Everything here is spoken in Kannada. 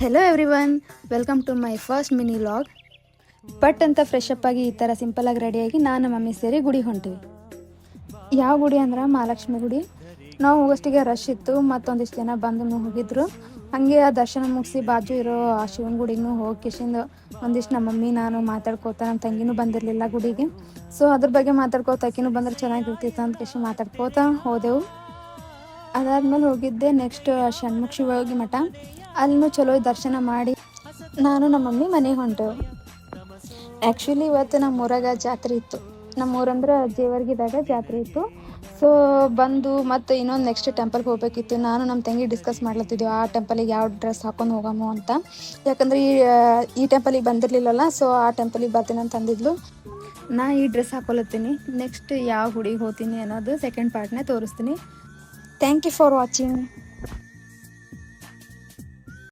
Hello everyone, welcome to my first mini vlog. ಪಟ್ ಅಂತ ಫ್ರೆಶ್ ಅಪ್ ಆಗಿ ಈ ಥರ ಸಿಂಪಲಾಗಿ ರೆಡಿಯಾಗಿ ನಾನು ನಮ್ಮ ಮಮ್ಮಿ ಸೇರಿ ಗುಡಿ ಹೊಂಟಿವಿ. ಯಾವ ಗುಡಿ ಅಂದ್ರೆ ಮಹಾಲಕ್ಷ್ಮಿ ಗುಡಿ. ನಾವು ಹೋಗೋಷ್ಟಿಗೆ ರಶ್ ಇತ್ತು, ಮತ್ತೊಂದಿಷ್ಟು ಜನ ಬಂದು ಹೋಗಿದ್ರು. ಹಾಗೆ ಆ ದರ್ಶನ ಮುಗಿಸಿ ಬಾಜು ಇರೋ ಆ ಶಿವನ ಗುಡಿಗೂ ಹೋಗಿ ಕಿಶಿಂದ ಒಂದಿಷ್ಟು ನಮ್ಮ ಮಮ್ಮಿ ನಾನು ಮಾತಾಡ್ಕೋತಾ, ನಮ್ಮ ತಂಗಿನೂ ಬಂದಿರಲಿಲ್ಲ ಗುಡಿಗೆ. ಸೊ ಅದ್ರ ಬಗ್ಗೆ ಮಾತಾಡ್ಕೋತಾ ಆಕಿನೂ ಬಂದ್ರೆ ಚೆನ್ನಾಗಿರ್ತಿತ್ತು ಅಂತ ಕಿಶಿ ಮಾತಾಡ್ಕೋತಾ ಹೋದೆವು. ಅದಾದ್ಮೇಲೆ ಹೋಗಿದ್ದೆ ನೆಕ್ಸ್ಟ್ ಷಣ್ಮುಖ ಶಿವಯೋಗಿ ಮಠ. ಅಲ್ಲಿನೂ ಚಲೋ ದರ್ಶನ ಮಾಡಿ ನಾನು ನಮ್ಮ ಮಮ್ಮಿ ಮನೆಗೆ ಹೊಂಟೆವು. ಆ್ಯಕ್ಚುಲಿ ಇವತ್ತು ನಮ್ಮ ಊರಾಗ ಜಾತ್ರೆ ಇತ್ತು. ನಮ್ಮ ಊರಂದ್ರೆ ಜೇವರ್ಗಿದಾಗ ಜಾತ್ರೆ ಇತ್ತು. ಸೊ ಬಂದು ಮತ್ತು ಇನ್ನೊಂದು ನೆಕ್ಸ್ಟ್ ಟೆಂಪಲ್ಗೆ ಹೋಗ್ಬೇಕಿತ್ತು. ನಾನು ನಮ್ಮ ತಂಗಿ ಡಿಸ್ಕಸ್ ಮಾಡ್ಲತ್ತಿದ್ದೆವು ಆ ಟೆಂಪಲಿಗೆ ಯಾವ ಡ್ರೆಸ್ ಹಾಕೊಂಡು ಹೋಗಮು ಅಂತ. ಯಾಕಂದ್ರೆ ಈ ಟೆಂಪಲಿಗೆ ಬಂದಿರಲಿಲ್ಲಲ್ಲ, ಸೊ ಆ ಟೆಂಪಲಿಗೆ ಬರ್ತೀನಿ ಅಂತ ಅಂದಿದ್ಲು. ನಾ ಈ ಡ್ರೆಸ್ ಹಾಕೊಳತ್ತೀನಿ. ನೆಕ್ಸ್ಟ್ ಯಾವ ಗುಡಿಗೆ ಹೋಗ್ತೀನಿ ಅನ್ನೋದು ಸೆಕೆಂಡ್ ಪಾರ್ಟ್ನೇ ತೋರಿಸ್ತೀನಿ. Thank you for watching.